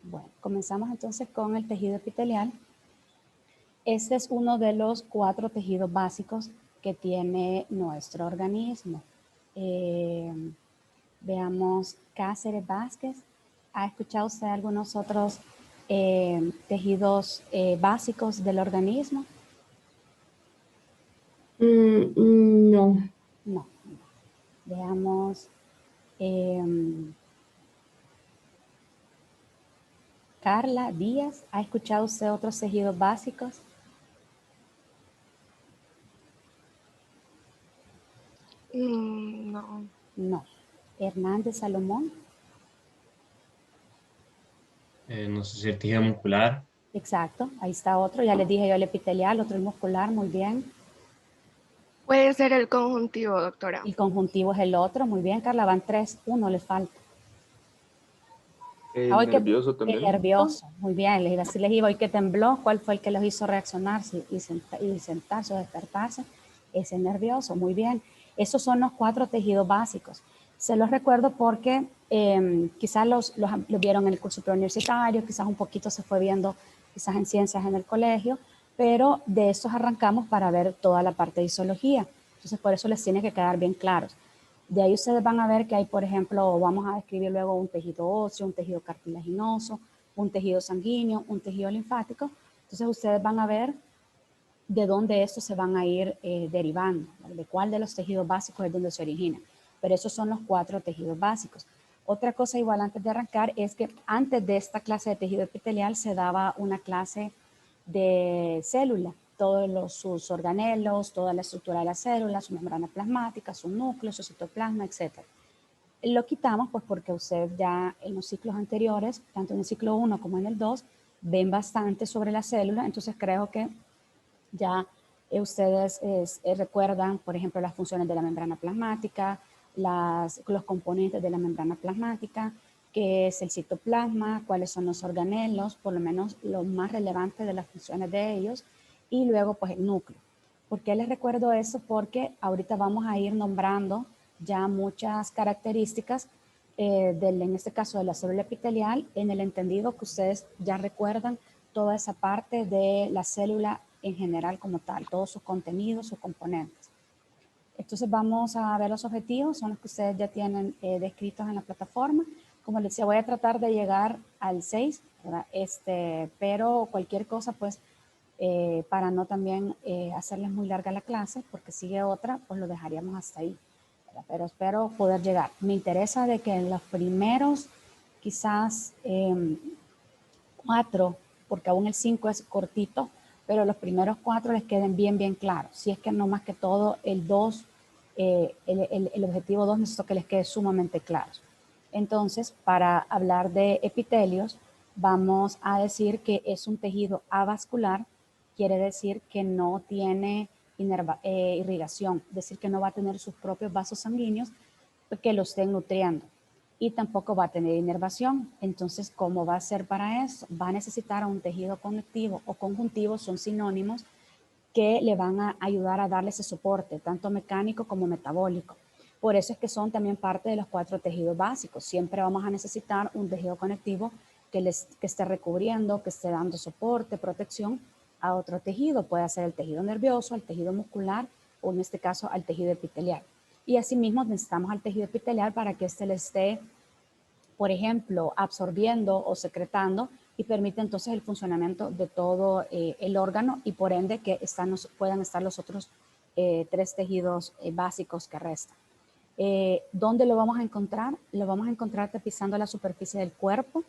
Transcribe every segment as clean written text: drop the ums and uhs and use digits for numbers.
Bueno, comenzamos entonces con el tejido epitelial. Este es uno de los 4 tejidos básicos que tiene nuestro organismo. Veamos Cáceres Vázquez. ¿Ha escuchado usted algunos otros tejidos básicos del organismo? No. No. Veamos Carla Díaz. ¿Ha escuchado usted otros tejidos básicos? No. No. Hernández Salomón. No sé si el tejido muscular. Exacto, ahí está otro. Ya les dije yo el epitelial, otro el muscular, muy bien. Puede ser el conjuntivo, doctora. El conjuntivo es el otro, muy bien, Carla. Van 3, uno le falta. El nervioso El también. nervioso, muy bien. Les iba a decir, les iba hoy que tembló, ¿cuál fue el que los hizo reaccionar y sentarse o despertarse? Ese nervioso, muy bien. Esos son los 4 tejidos básicos. Se los recuerdo porque quizás los vieron en el curso preuniversitario, quizás un poquito se fue viendo quizás en ciencias en el colegio, pero de estos arrancamos para ver toda la parte de histología. Entonces, por eso les tiene que quedar bien claros. De ahí ustedes van a ver que hay, por ejemplo, vamos a describir luego un tejido óseo, un tejido cartilaginoso, un tejido sanguíneo, un tejido linfático. Entonces ustedes van a ver de dónde estos se van a ir derivando, de cuál de los tejidos básicos es donde se origina. Pero esos son los 4 tejidos básicos. Otra cosa igual antes de arrancar es que antes de esta clase de tejido epitelial se daba una clase de célula, todos sus organelos, toda la estructura de la célula, su membrana plasmática, su núcleo, su citoplasma, etc. Lo quitamos pues porque ustedes ya en los ciclos anteriores, tanto en el ciclo 1 como en el 2, ven bastante sobre la célula, entonces creo que ya ustedes recuerdan, por ejemplo, las funciones de la membrana plasmática, los componentes de la membrana plasmática, qué es el citoplasma, cuáles son los organelos, por lo menos lo más relevante de las funciones de ellos, y luego pues el núcleo. ¿Por qué les recuerdo eso? Porque ahorita vamos a ir nombrando ya muchas características en este caso de la célula epitelial, en el entendido que ustedes ya recuerdan toda esa parte de la célula en general como tal, todos sus contenidos, sus componentes. Entonces vamos a ver los objetivos, son los que ustedes ya tienen descritos en la plataforma. Como les decía, voy a tratar de llegar al 6, ¿verdad? Pero cualquier cosa, pues, para no también hacerles muy larga la clase, porque sigue otra, pues lo dejaríamos hasta ahí. ¿Verdad? Pero espero poder llegar. Me interesa de que en los primeros, quizás 4, porque aún el 5 es cortito, pero los primeros 4 les queden bien, bien claros. Si es que no más que todo el 2, el objetivo 2 necesito que les quede sumamente claro. Entonces, para hablar de epitelios, vamos a decir que es un tejido avascular, quiere decir que no tiene irrigación, es decir, que no va a tener sus propios vasos sanguíneos que lo estén nutriendo y tampoco va a tener inervación. Entonces, ¿cómo va a ser para eso? Va a necesitar un tejido conectivo o conjuntivo, son sinónimos, que le van a ayudar a darle ese soporte, tanto mecánico como metabólico. Por eso es que son también parte de los 4 tejidos básicos. Siempre vamos a necesitar un tejido conectivo que esté recubriendo, que esté dando soporte, protección a otro tejido. Puede ser el tejido nervioso, el tejido muscular o en este caso al tejido epitelial. Y asimismo necesitamos al tejido epitelial para que éste le esté, por ejemplo, absorbiendo o secretando y permite entonces el funcionamiento de todo el órgano y por ende que puedan estar los otros 3 tejidos básicos que restan. ¿Dónde lo vamos a encontrar? Lo vamos a encontrar tapizando la superficie del cuerpo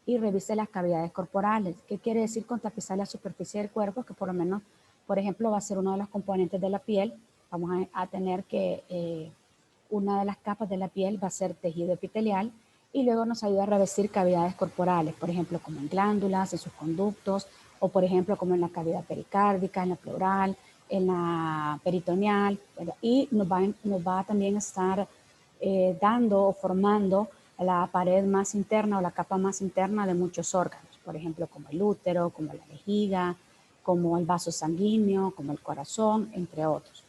y revise las cavidades corporales. ¿Qué quiere decir con tapizar la superficie del cuerpo? Que por lo menos, por ejemplo, va a ser uno de los componentes de la piel. Vamos a tener que una de las capas de la piel va a ser tejido epitelial y luego nos ayuda a revestir cavidades corporales, por ejemplo, como en glándulas, en sus conductos, o por ejemplo, como en la cavidad pericárdica, en la pleural, en la peritoneal, ¿verdad? Y nos va también a estar dando o formando la pared más interna o la capa más interna de muchos órganos, por ejemplo, como el útero, como la vejiga, como el vaso sanguíneo, como el corazón, entre otros.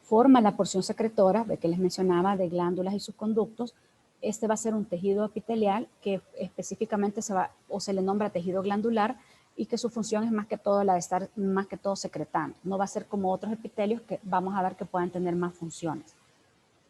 Forma la porción secretora, de que les mencionaba, de glándulas y sus conductos, Este va a ser un tejido epitelial que específicamente se le nombra tejido glandular y que su función es más que todo la de estar más que todo secretando. No va a ser como otros epitelios que vamos a ver que puedan tener más funciones.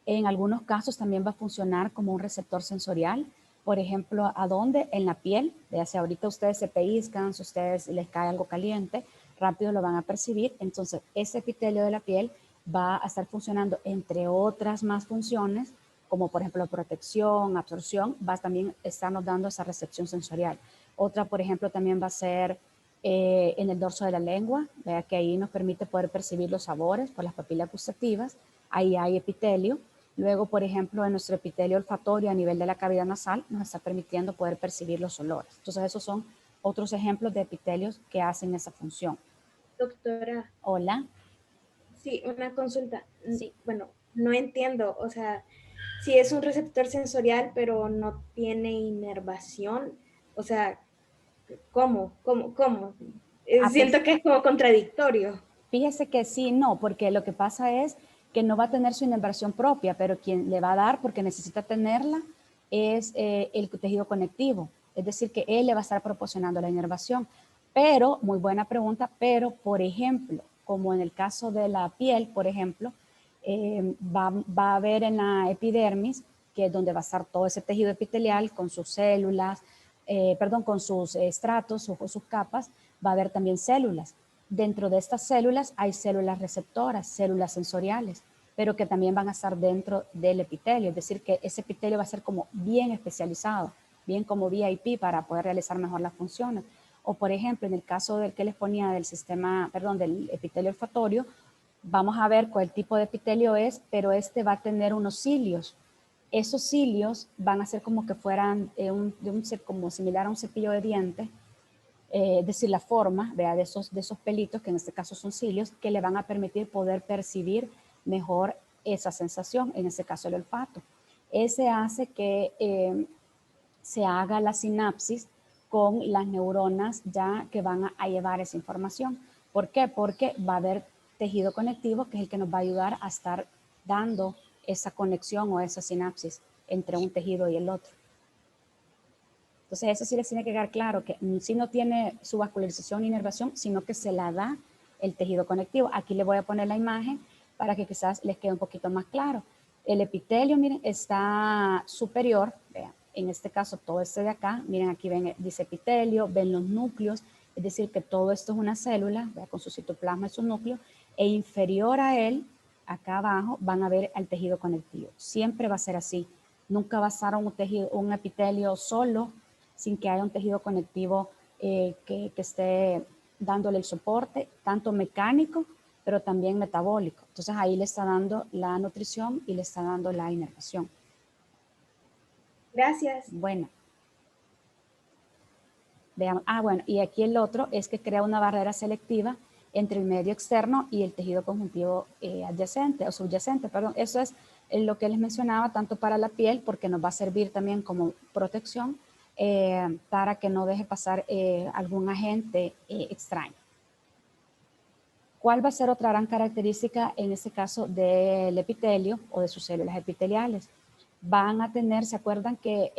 En algunos casos también va a funcionar como un receptor sensorial. Por ejemplo, ¿a dónde? En la piel. Ya si ahorita ustedes se pellizcan, si a ustedes les cae algo caliente, rápido lo van a percibir. Entonces, ese epitelio de la piel va a estar funcionando, entre otras más funciones, como por ejemplo protección, absorción, va a también estarnos dando esa recepción sensorial. Otra, por ejemplo, también va a ser en el dorso de la lengua, vea que ahí nos permite poder percibir los sabores por las papilas gustativas. Ahí hay epitelio. Luego, por ejemplo, en nuestro epitelio olfatorio a nivel de la cavidad nasal nos está permitiendo poder percibir los olores. Entonces, esos son otros ejemplos de epitelios que hacen esa función. Doctora. Hola. Sí, una consulta. Sí. Bueno, no entiendo, o sea, si es un receptor sensorial, pero no tiene inervación, o sea, ¿cómo? Siento que es como contradictorio. Fíjese que sí, no, porque lo que pasa es que no va a tener su inervación propia, pero quien le va a dar, porque necesita tenerla, es el tejido conectivo. Es decir, que él le va a estar proporcionando la inervación. Pero, muy buena pregunta, pero, por ejemplo, como en el caso de la piel, por ejemplo, va a haber en la epidermis, que es donde va a estar todo ese tejido epitelial con sus células, con sus estratos o sus capas, va a haber también células. Dentro de estas células hay células receptoras, células sensoriales, pero que también van a estar dentro del epitelio, es decir, que ese epitelio va a ser como bien especializado, bien como VIP para poder realizar mejor las funciones. O por ejemplo, en el caso del que les ponía del epitelio olfatorio, vamos a ver cuál tipo de epitelio es, pero este va a tener unos cilios. Esos cilios van a ser como que fueran como similar a un cepillo de dientes, es decir, la forma, vea, de esos pelitos, que en este caso son cilios, que le van a permitir poder percibir mejor esa sensación, en este caso el olfato. Ese hace que se haga la sinapsis con las neuronas ya que van a llevar esa información. ¿Por qué? Porque va a haber tejido conectivo que es el que nos va a ayudar a estar dando esa conexión o esa sinapsis entre un tejido y el otro. Entonces, eso sí les tiene que quedar claro, que sí no tiene su vascularización ni inervación, sino que se la da el tejido conectivo. Aquí le voy a poner la imagen para que quizás les quede un poquito más claro. El epitelio, miren, está superior, vean, en este caso todo este de acá, miren aquí ven, dice epitelio, ven los núcleos, es decir, que todo esto es una célula, vean, con su citoplasma y su núcleo, e inferior a él, acá abajo, van a ver al tejido conectivo. Siempre va a ser así. Nunca va a estar un epitelio solo, sin que haya un tejido conectivo que esté dándole el soporte, tanto mecánico, pero también metabólico. Entonces ahí le está dando la nutrición y le está dando la inervación. Gracias. Bueno. Veamos. Bueno, y aquí el otro es que crea una barrera selectiva entre el medio externo y el tejido conjuntivo adyacente o subyacente, perdón. Eso es lo que les mencionaba, tanto para la piel, porque nos va a servir también como protección, para que no deje pasar algún agente extraño. ¿Cuál va a ser otra gran característica en este caso del epitelio o de sus células epiteliales? Van a tener, ¿se acuerdan que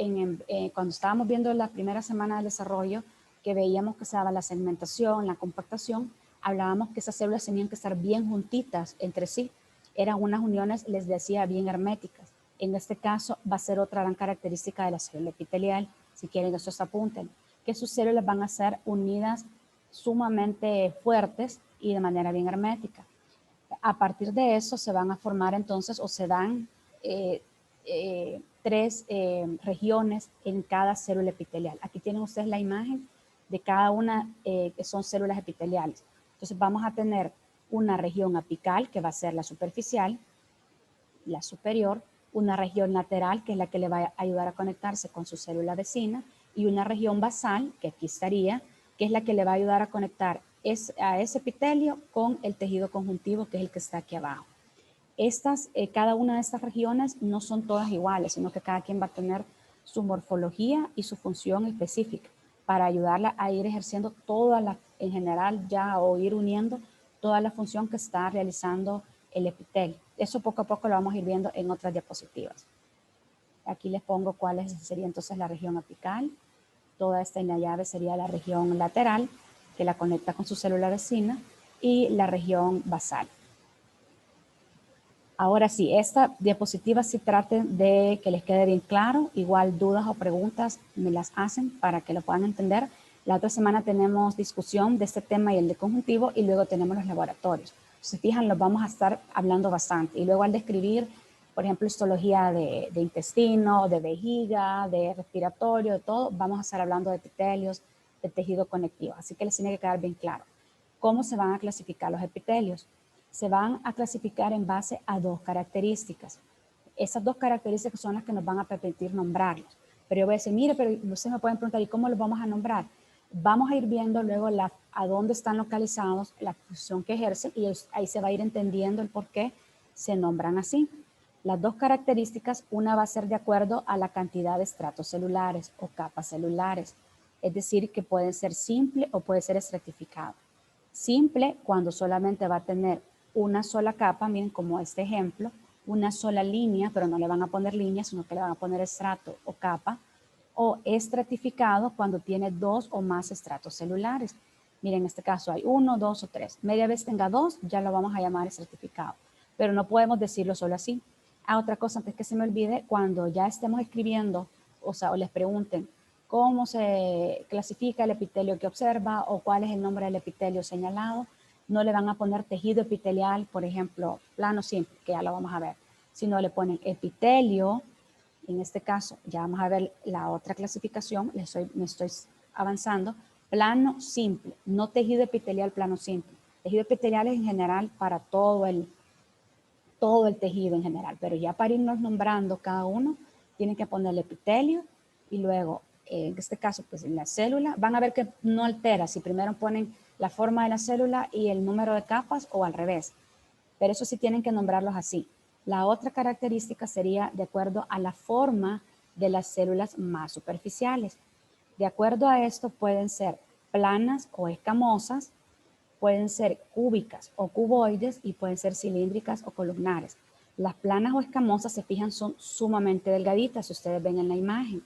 cuando estábamos viendo la primera semana del desarrollo, que veíamos que se daba la segmentación, la compactación, hablábamos que esas células tenían que estar bien juntitas entre sí? Eran unas uniones, les decía, bien herméticas. En este caso va a ser otra gran característica de la célula epitelial. Si quieren, eso se apunten, que sus células van a ser unidas sumamente fuertes y de manera bien hermética. A partir de eso se van a formar entonces o se dan tres regiones en cada célula epitelial. Aquí tienen ustedes la imagen de cada una que son células epiteliales. Entonces vamos a tener una región apical que va a ser la superficial, la superior, una región lateral que es la que le va a ayudar a conectarse con su célula vecina y una región basal que aquí estaría, que es la que le va a ayudar a conectar a ese epitelio con el tejido conjuntivo que es el que está aquí abajo. Cada una de estas regiones no son todas iguales, sino que cada quien va a tener su morfología y su función específica para ayudarla a ir ejerciendo en general ya o ir uniendo toda la función que está realizando el epitelio. Eso poco a poco lo vamos a ir viendo en otras diapositivas. Aquí les pongo cuál sería entonces la región apical. Toda esta en la llave sería la región lateral, que la conecta con su célula vecina, y la región basal. Ahora sí, esta diapositiva sí traten de que les quede bien claro. Igual dudas o preguntas me las hacen para que lo puedan entender. La otra semana tenemos discusión de este tema y el de conjuntivo, y luego tenemos los laboratorios. Si fijan, los vamos a estar hablando bastante. Y luego al describir, por ejemplo, histología de intestino, de vejiga, de respiratorio, de todo, vamos a estar hablando de epitelios, de tejido conectivo. Así que les tiene que quedar bien claro. ¿Cómo se van a clasificar los epitelios? Se van a clasificar en base a dos características. Esas dos características son las que nos van a permitir nombrarlos. Pero yo voy a decir, mire, pero ustedes me pueden preguntar, ¿y cómo los vamos a nombrar? Vamos a ir viendo luego a dónde están localizados, la función que ejercen, y ahí se va a ir entendiendo el por qué se nombran así. Las dos características, una va a ser de acuerdo a la cantidad de estratos celulares o capas celulares. Es decir, que pueden ser simple o puede ser estratificado. Simple cuando solamente va a tener una sola capa, miren como este ejemplo, una sola línea, pero no le van a poner línea, sino que le van a poner estrato o capa, o estratificado cuando tiene dos o más estratos celulares. Miren, en este caso hay 1, 2 o 3. Media vez tenga 2, ya lo vamos a llamar estratificado, pero no podemos decirlo solo así. Otra cosa, antes que se me olvide, cuando ya estemos escribiendo, o les pregunten, ¿cómo se clasifica el epitelio que observa o cuál es el nombre del epitelio señalado? No le van a poner tejido epitelial, por ejemplo, plano simple, que ya lo vamos a ver, sino le ponen epitelio. En este caso, ya vamos a ver la otra clasificación, me estoy avanzando, plano simple, no tejido epitelial plano simple. Tejido epitelial es en general para todo el tejido en general, pero ya para irnos nombrando cada uno, tienen que ponerle epitelio y luego en este caso, pues en la célula, van a ver que no altera si primero ponen la forma de la célula y el número de capas o al revés. Pero eso sí tienen que nombrarlos así. La otra característica sería de acuerdo a la forma de las células más superficiales. De acuerdo a esto pueden ser planas o escamosas, pueden ser cúbicas o cuboides y pueden ser cilíndricas o columnares. Las planas o escamosas, se fijan, son sumamente delgaditas, si ustedes ven en la imagen.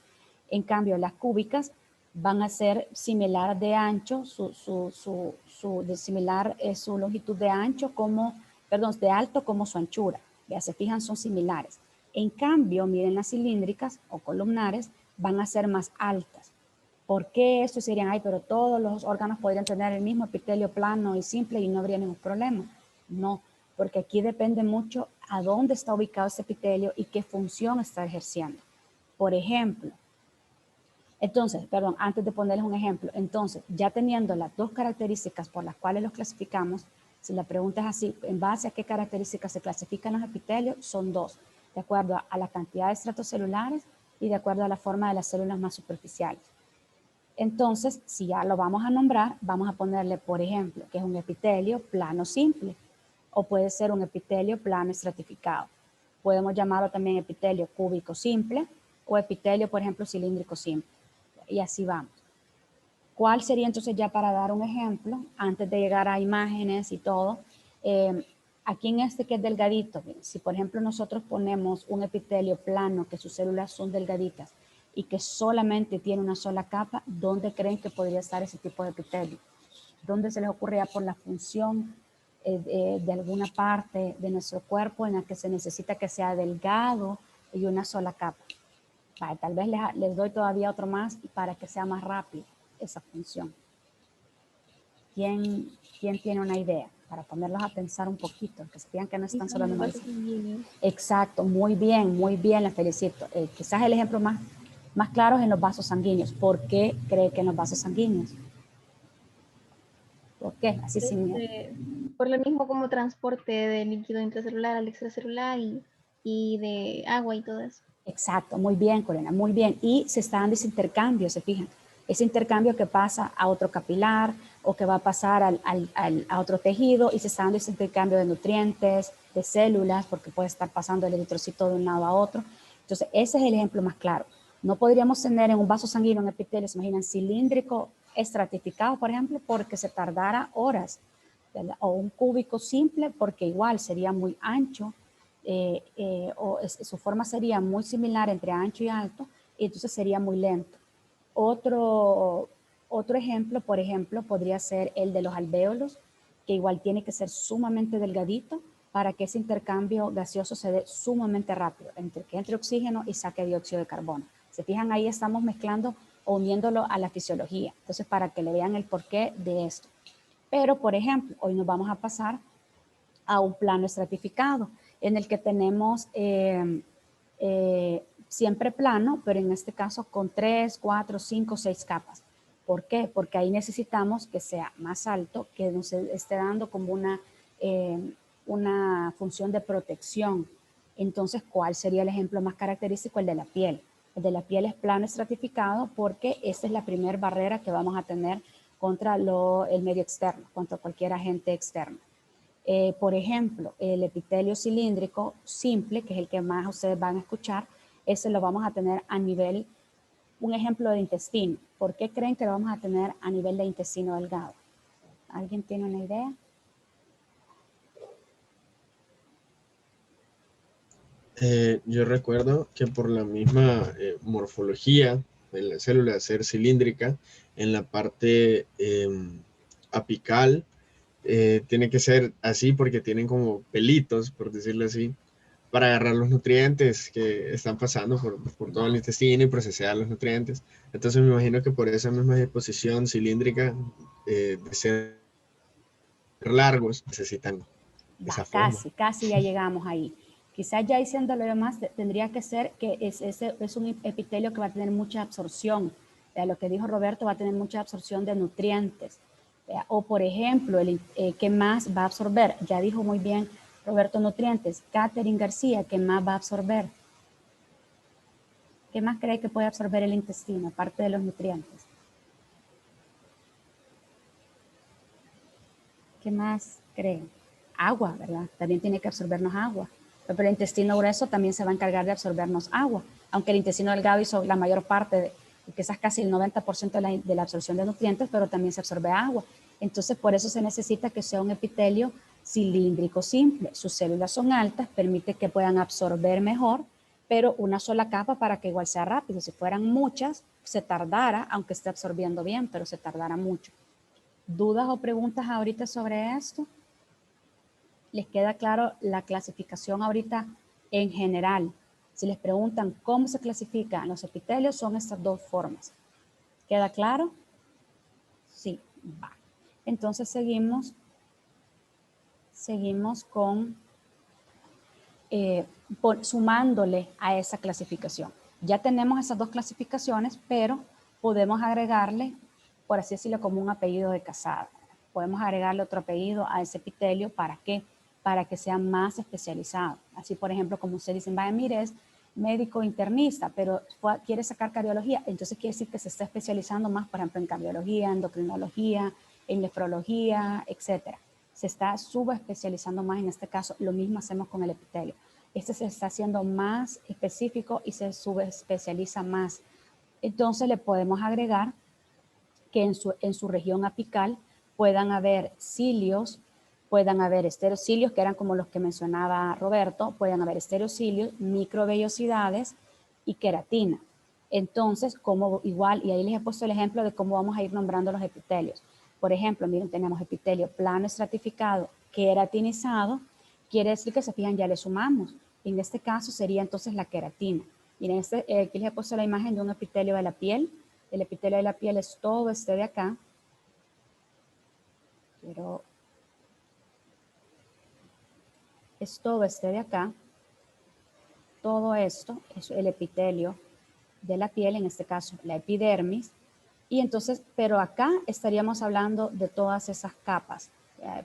En cambio, las cúbicas van a ser similar de ancho, similar su longitud de ancho de alto como su anchura. Ya se fijan, son similares. En cambio, miren, las cilíndricas o columnares van a ser más altas. ¿Por qué esto? Serían, ay, pero todos los órganos podrían tener el mismo epitelio plano y simple y no habría ningún problema. No, porque aquí depende mucho a dónde está ubicado ese epitelio y qué función está ejerciendo. Por ejemplo, antes de ponerles un ejemplo, entonces, ya teniendo las dos características por las cuales los clasificamos, si la pregunta es así, ¿en base a qué características se clasifican los epitelios? Son dos, de acuerdo a la cantidad de estratos celulares y de acuerdo a la forma de las células más superficiales. Entonces, si ya lo vamos a nombrar, vamos a ponerle, por ejemplo, que es un epitelio plano simple, o puede ser un epitelio plano estratificado. Podemos llamarlo también epitelio cúbico simple o epitelio, por ejemplo, cilíndrico simple. Y así vamos. ¿Cuál sería entonces, ya para dar un ejemplo, antes de llegar a imágenes y todo? Aquí en este que es delgadito, si por ejemplo nosotros ponemos un epitelio plano, que sus células son delgaditas y que solamente tiene una sola capa, ¿dónde creen que podría estar ese tipo de epitelio? ¿Dónde se les ocurría por la función de alguna parte de nuestro cuerpo en la que se necesita que sea delgado y una sola capa? Vale, tal vez les doy todavía otro más para que sea más rápido esa función. ¿Quién tiene una idea? Para ponerlos a pensar un poquito, que se vean que no están solo memorizando. Exacto, muy bien, la felicito. Quizás el ejemplo más claro es en los vasos sanguíneos. ¿Por qué cree que en los vasos sanguíneos? ¿Por qué? Así sin miedo. Por lo mismo como transporte de líquido intracelular al extracelular y de agua y todo eso. Exacto, muy bien, Corina, muy bien. Y se está dando ese intercambio, se fijan. Ese intercambio que pasa a otro capilar o que va a pasar a otro tejido, y se está dando ese intercambio de nutrientes, de células, porque puede estar pasando el eritrocito de un lado a otro. Entonces, ese es el ejemplo más claro. No podríamos tener en un vaso sanguíneo un epitelio, se imaginan, cilíndrico estratificado, por ejemplo, porque se tardara horas, ¿verdad? O un cúbico simple, porque igual sería muy ancho, su forma sería muy similar entre ancho y alto, y entonces sería muy lento. Otro ejemplo, por ejemplo, podría ser el de los alvéolos, que igual tiene que ser sumamente delgadito para que ese intercambio gaseoso se dé sumamente rápido, entre que entre oxígeno y saque dióxido de carbono. Se fijan, ahí estamos mezclando o uniéndolo a la fisiología. Entonces, para que le vean el porqué de esto. Pero, por ejemplo, hoy nos vamos a pasar a un plano estratificado en el que tenemos siempre plano, pero en este caso con 3, 4, 5, 6 capas. ¿Por qué? Porque ahí necesitamos que sea más alto, que nos esté dando como una función de protección. Entonces, ¿cuál sería el ejemplo más característico? El de la piel. El de la piel es plano estratificado porque esta es la primera barrera que vamos a tener contra el medio externo, contra cualquier agente externo. Por ejemplo, el epitelio cilíndrico simple, que es el que más ustedes van a escuchar, ese lo vamos a tener a nivel, un ejemplo de intestino. ¿Por qué creen que lo vamos a tener a nivel de intestino delgado? ¿Alguien tiene una idea? Yo recuerdo que por la misma morfología de la célula de ser cilíndrica, en la parte apical, tiene que ser así porque tienen como pelitos, por decirlo así, para agarrar los nutrientes que están pasando por todo el intestino y procesar los nutrientes. Entonces me imagino que por esa misma disposición cilíndrica de ser largos necesitan esa forma. Casi ya llegamos ahí. Quizás ya diciendo lo demás, tendría que ser que es un epitelio que va a tener mucha absorción. Lo que dijo Roberto, va a tener mucha absorción de nutrientes. O por ejemplo, ¿qué más va a absorber? Ya dijo muy bien Roberto, nutrientes. Catherine García, ¿qué más va a absorber? ¿Qué más cree que puede absorber el intestino, aparte de los nutrientes? ¿Qué más creen? Agua, ¿verdad? También tiene que absorbernos agua. Pero el intestino grueso también se va a encargar de absorbernos agua, aunque el intestino delgado hizo la mayor parte, quizás casi el 90% de la absorción de nutrientes, pero también se absorbe agua. Entonces, por eso se necesita que sea un epitelio cilíndrico simple. Sus células son altas, permite que puedan absorber mejor, pero una sola capa para que igual sea rápido. Si fueran muchas, se tardara, aunque esté absorbiendo bien, pero se tardara mucho. ¿Dudas o preguntas ahorita sobre esto? ¿Les queda claro la clasificación ahorita en general? Si les preguntan cómo se clasifican los epitelios, son estas dos formas. ¿Queda claro? Sí, va. Entonces seguimos con sumándole a esa clasificación. Ya tenemos esas dos clasificaciones, pero podemos agregarle, por así decirlo, como un apellido de casada. Podemos agregarle otro apellido a ese epitelio. ¿Para qué? Para que sea más especializado. Así, por ejemplo, como ustedes dicen, vaya, mire, es médico internista, pero quiere sacar cardiología, entonces quiere decir que se está especializando más, por ejemplo, en cardiología, endocrinología, en nefrología, etcétera. Se está subespecializando más en este caso. Lo mismo hacemos con el epitelio. Este se está haciendo más específico y se subespecializa más. Entonces le podemos agregar que en su región apical puedan haber cilios, puedan haber estereocilios, que eran como los que mencionaba Roberto, pueden haber estereocilios, microvellosidades y queratina. Entonces, como igual, y ahí les he puesto el ejemplo de cómo vamos a ir nombrando los epitelios. Por ejemplo, miren, tenemos epitelio plano estratificado, queratinizado, quiere decir que se fijan, ya le sumamos. En este caso sería entonces la queratina. Miren, aquí les he puesto la imagen de un epitelio de la piel. El epitelio de la piel es todo este de acá. Es todo este de acá. Todo esto es el epitelio de la piel, en este caso la epidermis. Y entonces, pero acá estaríamos hablando de todas esas capas,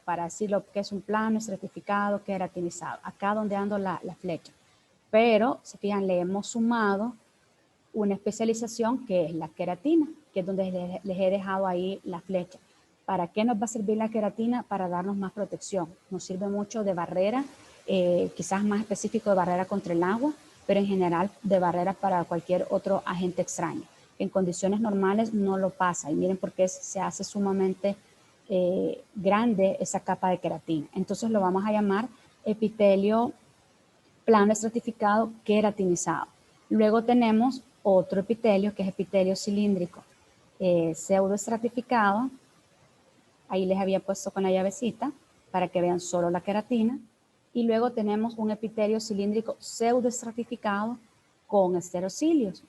para decir lo que es un plano estratificado, queratinizado. Acá donde ando la flecha. Pero, se fijan, le hemos sumado una especialización que es la queratina, que es donde les he dejado ahí la flecha. ¿Para qué nos va a servir la queratina? Para darnos más protección. Nos sirve mucho de barrera, quizás más específico de barrera contra el agua, pero en general de barrera para cualquier otro agente extraño. En condiciones normales no lo pasa. Y miren por qué se hace sumamente grande esa capa de queratina. Entonces lo vamos a llamar epitelio plano estratificado queratinizado. Luego tenemos otro epitelio, que es epitelio cilíndrico pseudoestratificado. Ahí les había puesto con la llavecita para que vean solo la queratina. Y luego tenemos un epitelio cilíndrico pseudoestratificado con esterocilios.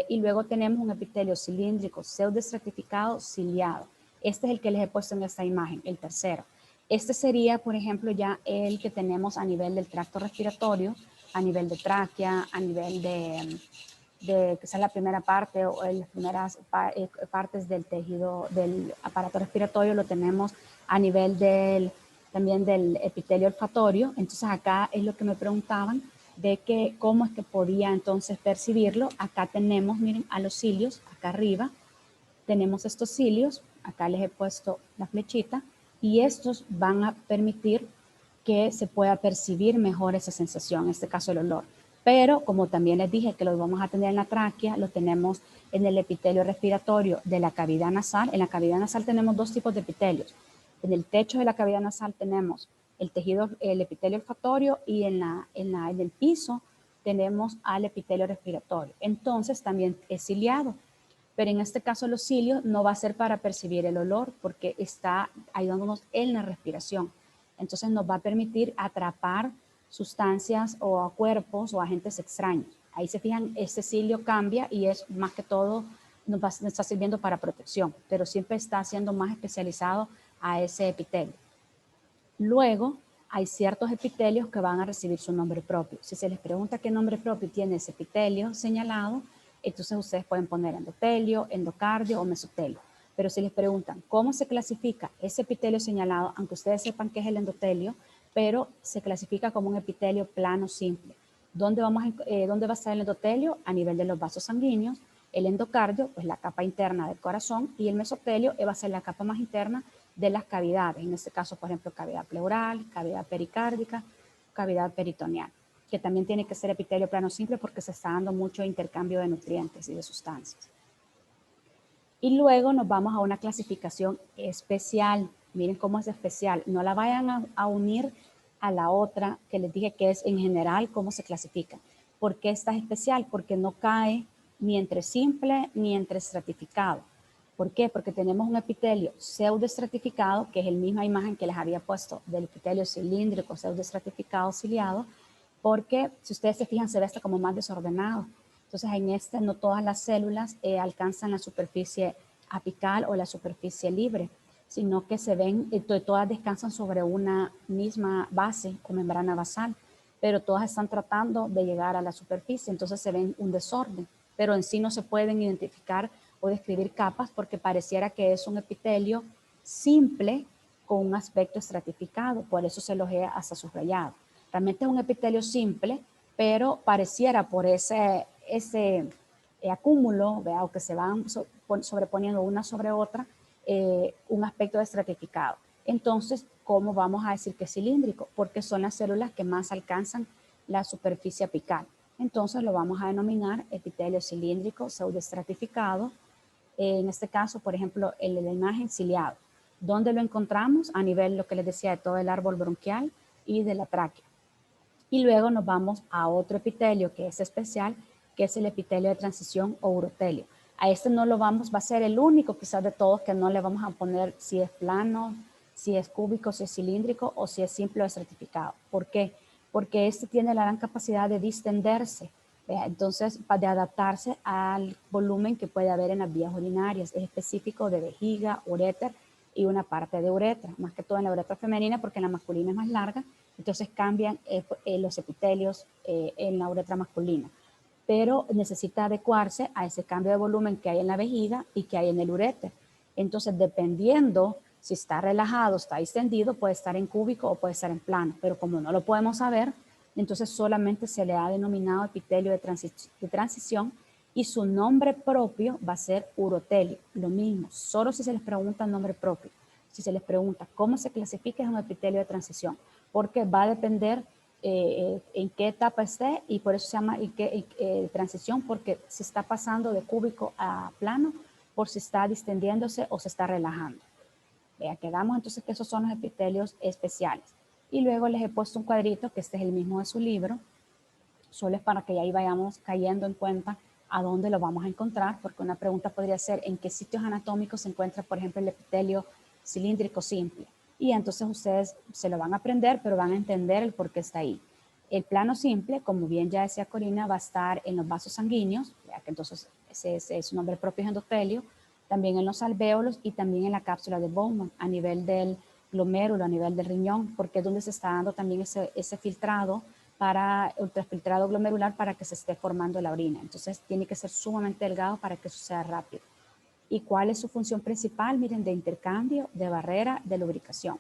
Y luego tenemos un epitelio cilíndrico pseudoestratificado ciliado. Este es el que les he puesto en esta imagen, el tercero. Este sería, por ejemplo, ya el que tenemos a nivel del tracto respiratorio, a nivel de tráquea, a nivel de que es la primera parte o las primeras partes del tejido del aparato respiratorio, lo tenemos a nivel también del epitelio olfatorio. Entonces acá es lo que me preguntaban de que cómo es que podía entonces percibirlo. Acá tenemos, miren, a los cilios, acá arriba tenemos estos cilios, acá les he puesto la flechita, y estos van a permitir que se pueda percibir mejor esa sensación, en este caso el olor. Pero como también les dije que los vamos a tener en la tráquea, lo tenemos en el epitelio respiratorio de la cavidad nasal. En la cavidad nasal tenemos dos tipos de epitelios. En el techo de la cavidad nasal tenemos el tejido, el epitelio olfatorio, y en el piso tenemos al epitelio respiratorio. Entonces también es ciliado. Pero en este caso los cilios no va a ser para percibir el olor porque está ayudándonos en la respiración. Entonces nos va a permitir atrapar sustancias o cuerpos o agentes extraños. Ahí se fijan, este cilio cambia y es más que todo, nos está sirviendo para protección, pero siempre está siendo más especializado a ese epitelio. Luego hay ciertos epitelios que van a recibir su nombre propio. Si se les pregunta qué nombre propio tiene ese epitelio señalado, entonces ustedes pueden poner endotelio, endocardio o mesotelio. Pero si les preguntan cómo se clasifica ese epitelio señalado, aunque ustedes sepan qué es el endotelio, pero se clasifica como un epitelio plano simple. ¿Dónde va a estar el endotelio? A nivel de los vasos sanguíneos. El endocardio, pues la capa interna del corazón, y el mesotelio va a ser la capa más interna de las cavidades. En este caso, por ejemplo, cavidad pleural, cavidad pericárdica, cavidad peritoneal, que también tiene que ser epitelio plano simple porque se está dando mucho intercambio de nutrientes y de sustancias. Y luego nos vamos a una clasificación especial. Miren cómo es especial. No la vayan a unir a la otra que les dije que es en general cómo se clasifica. ¿Por qué esta es especial? Porque no cae ni entre simple ni entre estratificado. ¿Por qué? Porque tenemos un epitelio pseudoestratificado, que es la misma imagen que les había puesto del epitelio cilíndrico pseudoestratificado ciliado, porque si ustedes se fijan se ve hasta como más desordenado. Entonces en este no todas las células alcanzan la superficie apical o la superficie libre, sino que se ven, todas descansan sobre una misma base o membrana basal, pero todas están tratando de llegar a la superficie, entonces se ven un desorden, pero en sí no se pueden identificar o describir capas porque pareciera que es un epitelio simple con un aspecto estratificado, por eso se los he hasta subrayado. Realmente es un epitelio simple, pero pareciera por ese acúmulo, o que se van sobreponiendo una sobre otra, un aspecto estratificado. Entonces, ¿cómo vamos a decir que es cilíndrico? Porque son las células que más alcanzan la superficie apical. Entonces lo vamos a denominar epitelio cilíndrico pseudoestratificado. En este caso, por ejemplo, el de la imagen ciliado. ¿Dónde lo encontramos? A nivel, lo que les decía, de todo el árbol bronquial y de la tráquea. Y luego nos vamos a otro epitelio que es especial, que es el epitelio de transición o urotelio. A este no lo va a ser el único quizás de todos que no le vamos a poner si es plano, si es cúbico, si es cilíndrico o si es simple o estratificado. ¿Por qué? Porque este tiene la gran capacidad de distenderse, entonces de adaptarse al volumen que puede haber en las vías urinarias. Es específico de vejiga, uréter y una parte de uretra, más que todo en la uretra femenina porque en la masculina es más larga, entonces cambian los epitelios en la uretra masculina, pero necesita adecuarse a ese cambio de volumen que hay en la vejiga y que hay en el uréter. Entonces, dependiendo si está relajado, está distendido, puede estar en cúbico o puede estar en plano, pero como no lo podemos saber, entonces solamente se le ha denominado epitelio de transición y su nombre propio va a ser urotelio. Lo mismo, solo si se les pregunta el nombre propio. Si se les pregunta cómo se clasifica, es un epitelio de transición, porque va a depender en qué etapa esté y por eso se llama transición, porque se está pasando de cúbico a plano, por si está distendiéndose o se está relajando. Quedamos entonces que esos son los epitelios especiales. Y luego les he puesto un cuadrito, que este es el mismo de su libro, Solo es para que ahí vayamos cayendo en cuenta a dónde lo vamos a encontrar, porque una pregunta podría ser en qué sitios anatómicos se encuentra, por ejemplo, el epitelio cilíndrico simple. Y entonces ustedes se lo van a aprender, pero van a entender el por qué está ahí. El plano simple, como bien ya decía Corina, va a estar en los vasos sanguíneos, ya que entonces ese es su nombre propio, es endotelio, también en los alvéolos y también en la cápsula de Bowman, a nivel del glomérulo, a nivel del riñón, porque es donde se está dando también ese filtrado ultrafiltrado glomerular para que se esté formando la orina. Entonces tiene que ser sumamente delgado para que eso sea rápido. ¿Y cuál es su función principal? Miren, de intercambio, de barrera, de lubricación.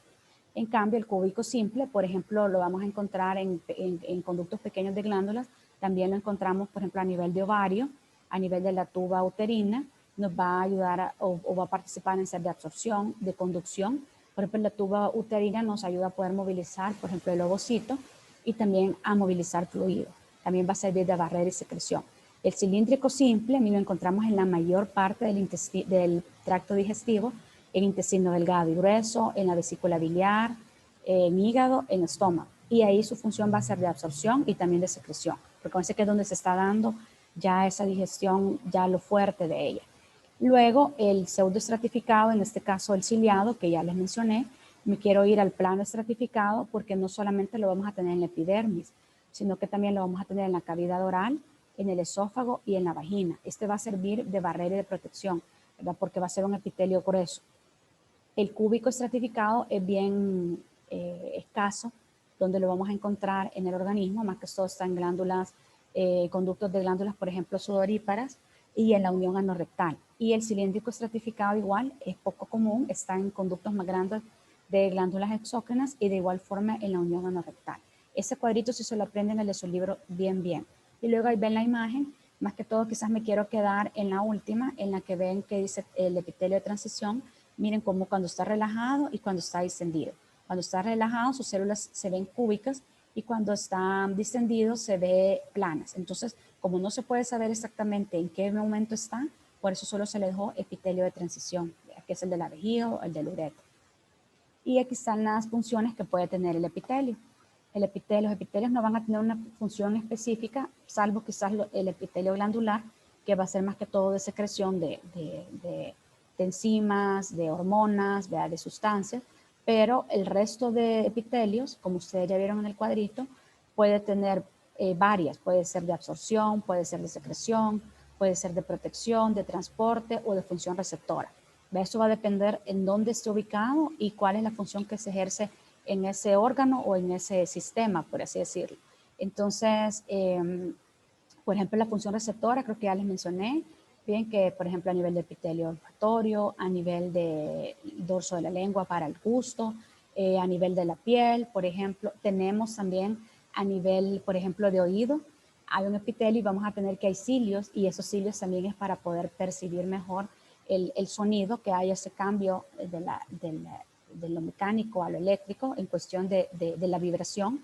En cambio, el cúbico simple, por ejemplo, lo vamos a encontrar en conductos pequeños de glándulas. También lo encontramos, por ejemplo, a nivel de ovario, a nivel de la tuba uterina. Nos va a ayudar o va a participar en ser de absorción, de conducción. Por ejemplo, la tuba uterina nos ayuda a poder movilizar, por ejemplo, el ovocito y también a movilizar fluido. También va a servir de barrera y secreción. El cilíndrico simple lo encontramos en la mayor parte del tracto digestivo, en intestino delgado y grueso, en la vesícula biliar, en hígado, en estómago. Y ahí su función va a ser de absorción y también de secreción, porque ese que es donde se está dando ya esa digestión, ya lo fuerte de ella. Luego el pseudoestratificado, en este caso el ciliado, que ya les mencioné, me quiero ir al plano estratificado porque no solamente lo vamos a tener en la epidermis, sino que también lo vamos a tener en la cavidad oral, en el esófago y en la vagina. Este va a servir de barrera y de protección, ¿verdad? Porque va a ser un epitelio grueso. El cúbico estratificado es bien escaso, donde lo vamos a encontrar en el organismo, más que todo está en glándulas, conductos de glándulas, por ejemplo, sudoríparas, y en la unión anorrectal. Y el cilíndrico estratificado igual es poco común, está en conductos más grandes de glándulas exógenas y de igual forma en la unión anorrectal. Ese cuadrito si se lo aprenden en el de su libro bien. Y luego ahí ven la imagen, más que todo quizás me quiero quedar en la última, en la que ven que dice el epitelio de transición. Miren cómo cuando está relajado y cuando está distendido. Cuando está relajado sus células se ven cúbicas y cuando están distendidos se ve planas. Entonces, como no se puede saber exactamente en qué momento está, por eso solo se le dejó epitelio de transición, que es el de la vejiga o el del uretra. Y aquí están las funciones que puede tener el epitelio. Los epitelios no van a tener una función específica, salvo quizás el epitelio glandular, que va a ser más que todo de secreción de enzimas, de hormonas, de sustancias, pero el resto de epitelios, como ustedes ya vieron en el cuadrito, puede tener varias, puede ser de absorción, puede ser de secreción, puede ser de protección, de transporte o de función receptora. Eso va a depender en dónde esté ubicado y cuál es la función que se ejerce en ese órgano o en ese sistema, por así decirlo. Entonces, por ejemplo, la función receptora, creo que ya les mencioné, bien que, por ejemplo, a nivel de epitelio olfatorio, a nivel de dorso de la lengua para el gusto, a nivel de la piel, por ejemplo, tenemos también a nivel, por ejemplo, de oído, hay un epitelio y vamos a tener que hay cilios y esos cilios también es para poder percibir mejor el sonido, que haya ese cambio de lo mecánico a lo eléctrico en cuestión de la vibración.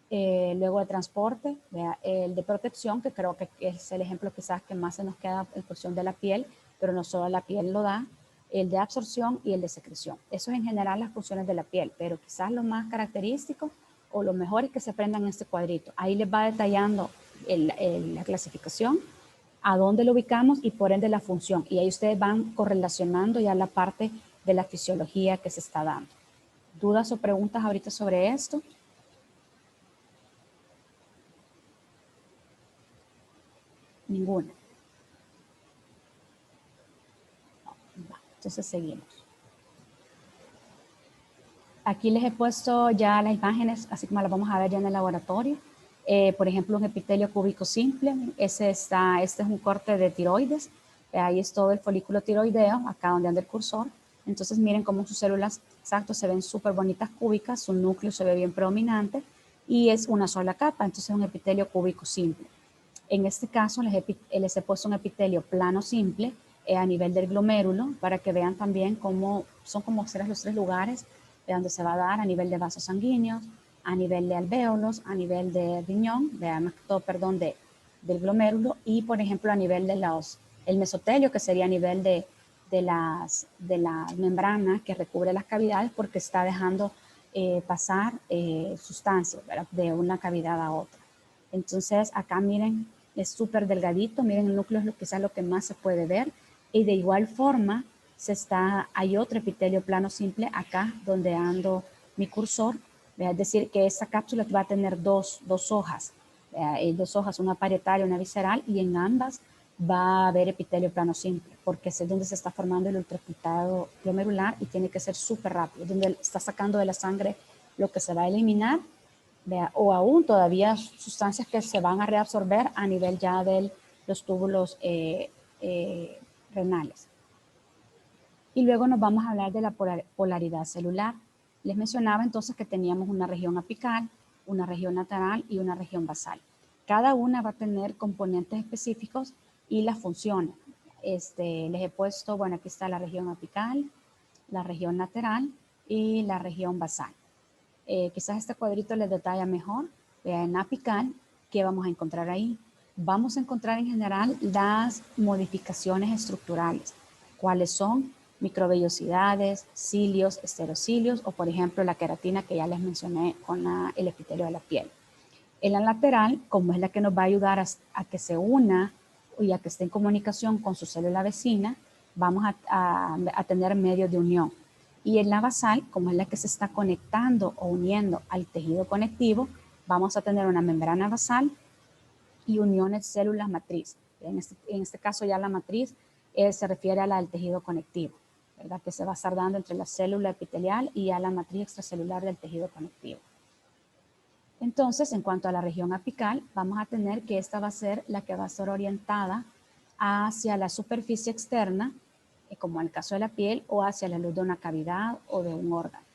Luego de transporte, el de protección, que creo que es el ejemplo quizás que más se nos queda en cuestión de la piel, pero no solo la piel lo da, el de absorción y el de secreción. Eso es en general las funciones de la piel, pero quizás lo más característico o lo mejor es que se aprendan en este cuadrito. Ahí les va detallando la clasificación, a dónde lo ubicamos y por ende la función. Y ahí ustedes van correlacionando ya la parte de la fisiología que se está dando. ¿Dudas o preguntas ahorita sobre esto? Ninguna. No, entonces seguimos. Aquí les he puesto ya las imágenes, así como las vamos a ver ya en el laboratorio. Por ejemplo, un epitelio cúbico simple. Este es un corte de tiroides. Ahí es todo el folículo tiroideo, acá donde anda el cursor. Entonces miren cómo sus células, exacto, se ven súper bonitas cúbicas, su núcleo se ve bien predominante y es una sola capa, entonces es un epitelio cúbico simple. En este caso les he puesto un epitelio plano simple a nivel del glomérulo para que vean también cómo son como los tres lugares de donde se va a dar a nivel de vasos sanguíneos, a nivel de alvéolos, a nivel de riñón, del glomérulo y por ejemplo a nivel de el mesotelio, que sería a nivel de la membrana que recubre las cavidades porque está dejando pasar sustancias, ¿verdad?, de una cavidad a otra. Entonces, acá miren, es súper delgadito, miren el núcleo es quizás lo que más se puede ver, y de igual forma hay otro epitelio plano simple acá donde ando mi cursor, es decir, que esta cápsula va a tener dos hojas, dos hojas, una parietaria, una visceral, y en ambas va a haber epitelio plano simple, porque es donde se está formando el ultrapiltado glomerular y tiene que ser súper rápido, donde está sacando de la sangre lo que se va a eliminar, o aún todavía sustancias que se van a reabsorber a nivel ya de los túbulos renales. Y luego nos vamos a hablar de la polaridad celular. Les mencionaba entonces que teníamos una región apical, una región lateral y una región basal. Cada una va a tener componentes específicos y las funciones. Les he puesto, bueno, aquí está la región apical, la región lateral y la región basal. Quizás este cuadrito les detalla mejor. En apical, ¿qué vamos a encontrar ahí? Vamos a encontrar en general las modificaciones estructurales. ¿Cuáles son? Microvellosidades, cilios, esterocilios o por ejemplo la queratina que ya les mencioné con el epitelio de la piel. En la lateral, como es la que nos va a ayudar a que se una y a que esté en comunicación con su célula vecina, vamos a tener medios de unión. Y en la basal, como es la que se está conectando o uniendo al tejido conectivo, vamos a tener una membrana basal y uniones células matriz. En este caso ya la matriz se refiere a la del tejido conectivo, ¿verdad? Que se va a estar dando entre la célula epitelial y a la matriz extracelular del tejido conectivo. Entonces, en cuanto a la región apical, vamos a tener que esta va a ser la que va a ser orientada hacia la superficie externa, como en el caso de la piel, o hacia la luz de una cavidad o de un órgano.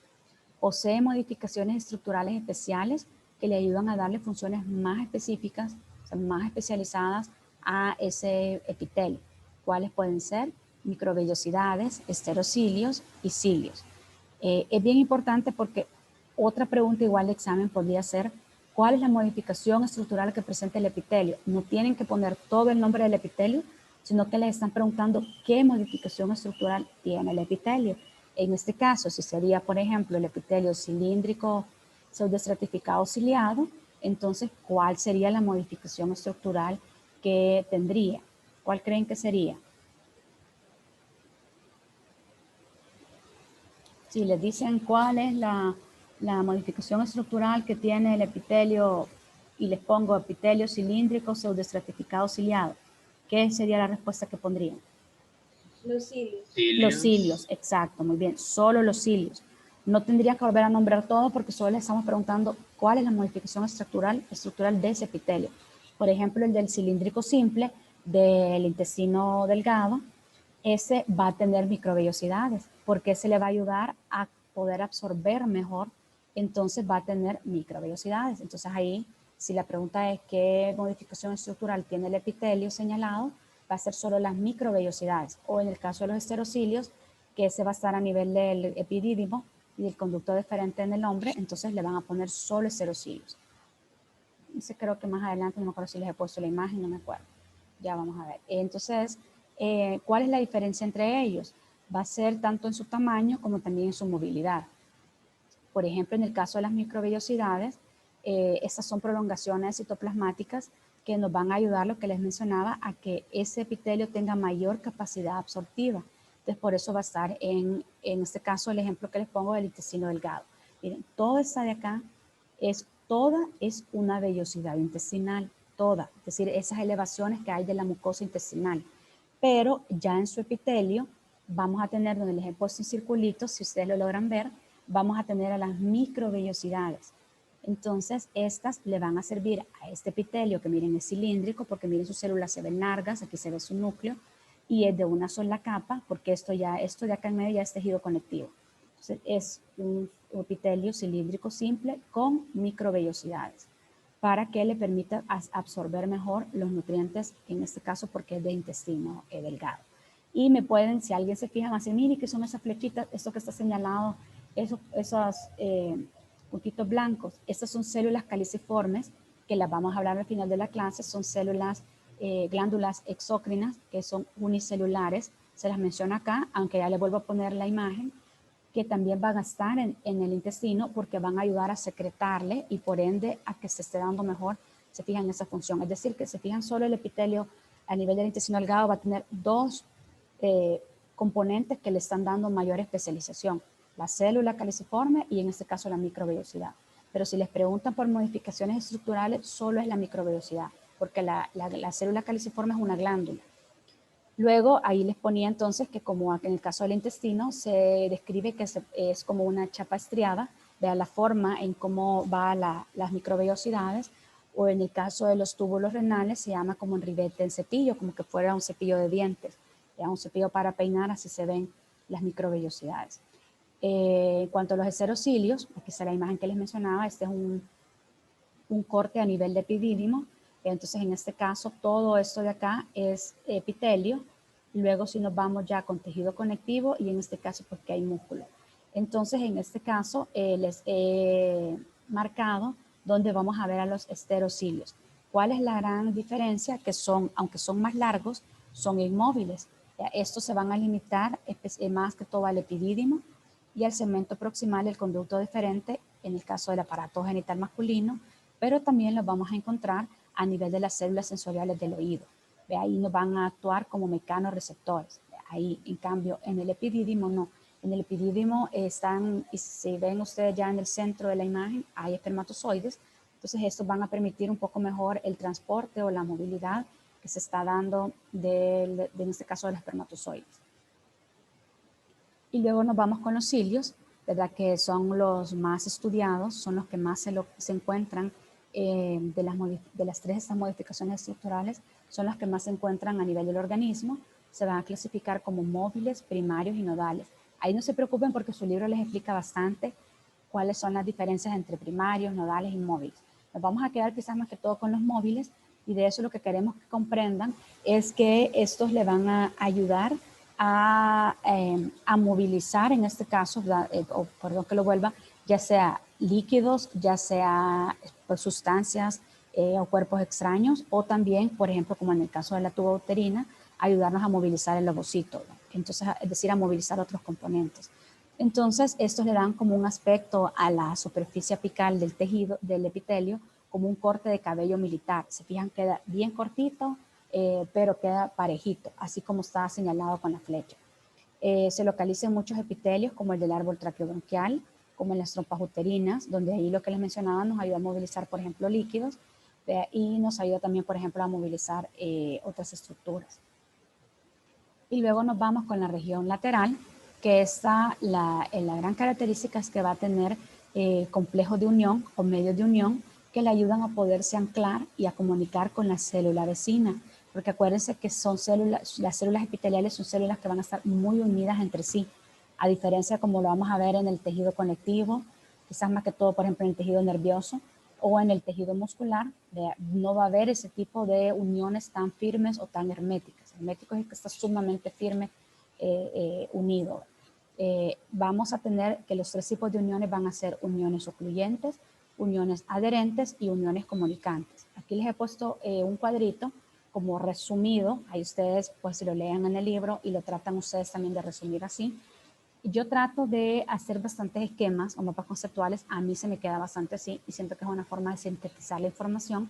Posee modificaciones estructurales especiales que le ayudan a darle funciones más específicas, o sea, más especializadas a ese epitelio. ¿Cuáles pueden ser? Microvellosidades, esterocilios y cilios. Es bien importante porque otra pregunta igual de examen podría ser ¿cuál es la modificación estructural que presenta el epitelio? No tienen que poner todo el nombre del epitelio, sino que les están preguntando qué modificación estructural tiene el epitelio. En este caso, si sería, por ejemplo, el epitelio cilíndrico pseudoestratificado ciliado, entonces, ¿cuál sería la modificación estructural que tendría? ¿Cuál creen que sería? Si les dicen cuál es la modificación estructural que tiene el epitelio y les pongo epitelio cilíndrico pseudoestratificado ciliado, ¿qué sería la respuesta que pondrían? Los cilios. Los cilios, exacto, muy bien, solo los cilios. No tendría que volver a nombrar todo porque solo les estamos preguntando cuál es la modificación estructural de ese epitelio. Por ejemplo, el del cilíndrico simple del intestino delgado, ese va a tener microvellosidades porque ese le va a ayudar a poder absorber mejor, entonces va a tener microvellosidades. Entonces ahí, si la pregunta es qué modificación estructural tiene el epitelio señalado, va a ser solo las microvellosidades, o en el caso de los esterocilios, que ese va a estar a nivel del epidídimo y del conducto deferente en el hombre, entonces le van a poner solo esterocilios. Ese creo que más adelante, no me acuerdo si les he puesto la imagen, no me acuerdo. Ya vamos a ver. Entonces, ¿cuál es la diferencia entre ellos? Va a ser tanto en su tamaño como también en su movilidad. Por ejemplo, en el caso de las microvellosidades, estas son prolongaciones citoplasmáticas que nos van a ayudar, lo que les mencionaba, a que ese epitelio tenga mayor capacidad absortiva. Entonces, por eso va a estar en este caso el ejemplo que les pongo del intestino delgado. Miren, toda esta de acá toda es una vellosidad intestinal, toda, es decir, esas elevaciones que hay de la mucosa intestinal. Pero ya en su epitelio vamos a tener, donde les he puesto en circulitos, si ustedes lo logran ver, vamos a tener a las microvellosidades. Entonces, estas le van a servir a este epitelio, que miren es cilíndrico, porque miren sus células se ven largas, aquí se ve su núcleo, y es de una sola capa, porque esto de acá en medio ya es tejido conectivo. Entonces, es un epitelio cilíndrico simple con microvellosidades, para que le permita absorber mejor los nutrientes, en este caso porque es de intestino delgado. Y me pueden, si alguien se fija más en mí, que son esas flechitas, esto que está señalado, esos puntitos blancos, estas son células caliciformes, que las vamos a hablar al final de la clase, son células, glándulas exócrinas, que son unicelulares, se las menciono acá, aunque ya le vuelvo a poner la imagen, que también van a estar en el intestino porque van a ayudar a secretarle y por ende a que se esté dando mejor se fijan en esa función. Es decir, que se fijan solo el epitelio a nivel del intestino delgado va a tener dos componentes que le están dando mayor especialización, la célula caliciforme y en este caso la microvellosidad. Pero si les preguntan por modificaciones estructurales, solo es la microvellosidad, porque la célula caliciforme es una glándula. Luego ahí les ponía entonces que como en el caso del intestino se describe que es como una chapa estriada, vea la forma en cómo va las microvellosidades, o en el caso de los túbulos renales se llama como un ribete en cepillo, como que fuera un cepillo de dientes, un cepillo para peinar, así se ven las microvellosidades. En cuanto a los heterocilios, aquí está la imagen que les mencionaba, este es un corte a nivel de epidídimo. Entonces, en este caso, todo esto de acá es epitelio. Luego, si nos vamos ya con tejido conectivo, y en este caso, pues que hay músculo. Entonces, en este caso, les he marcado donde vamos a ver a los esterocilios. ¿Cuál es la gran diferencia? Que son, aunque son más largos, son inmóviles. Estos se van a limitar más que todo al epidídimo y al segmento proximal, el conducto deferente, en el caso del aparato genital masculino, pero también los vamos a encontrar a nivel de las células sensoriales del oído. Ahí nos van a actuar como mecanorreceptores. Ahí, en cambio, en el epidídimo no. En el epidídimo están, y si ven ustedes ya en el centro de la imagen, hay espermatozoides. Entonces, estos van a permitir un poco mejor el transporte o la movilidad que se está dando en este caso de los espermatozoides. Y luego nos vamos con los cilios, ¿verdad? Que son los más estudiados, son los que más se encuentran de las tres estas modificaciones estructurales, son las que más se encuentran a nivel del organismo. Se van a clasificar como móviles, primarios y nodales. Ahí no se preocupen porque su libro les explica bastante cuáles son las diferencias entre primarios, nodales y móviles. Nos vamos a quedar quizás más que todo con los móviles, y de eso lo que queremos que comprendan es que estos le van a ayudar a movilizar, en este caso, o perdón que lo vuelva, ya sea líquidos, ya sea sustancias o cuerpos extraños, o también, por ejemplo, como en el caso de la tuba uterina, ayudarnos a movilizar el ovocito, entonces, es decir, a movilizar otros componentes. Entonces, estos le dan como un aspecto a la superficie apical del tejido, del epitelio, como un corte de cabello militar. Se fijan, queda bien cortito, pero queda parejito, así como está señalado con la flecha. Se localiza en muchos epitelios, como el del árbol traqueobronquial, como en las trompas uterinas, donde ahí lo que les mencionaba nos ayuda a movilizar, por ejemplo, líquidos, y nos ayuda también, por ejemplo, a movilizar otras estructuras. Y luego nos vamos con la región lateral, que está la gran característica es que va a tener complejos de unión o medios de unión que le ayudan a poderse anclar y a comunicar con la célula vecina. Porque acuérdense que son las células epiteliales son células que van a estar muy unidas entre sí, a diferencia como lo vamos a ver en el tejido conectivo, quizás más que todo, por ejemplo, en el tejido nervioso o en el tejido muscular, no va a haber ese tipo de uniones tan firmes o tan herméticas. Hermético es que está sumamente firme, unido. Vamos a tener que los tres tipos de uniones van a ser uniones ocluyentes, uniones adherentes y uniones comunicantes. Aquí les he puesto un cuadrito como resumido, ahí ustedes pues si lo lean en el libro y lo tratan ustedes también de resumir así. Yo trato de hacer bastantes esquemas o mapas conceptuales, a mí se me queda bastante así y siento que es una forma de sintetizar la información,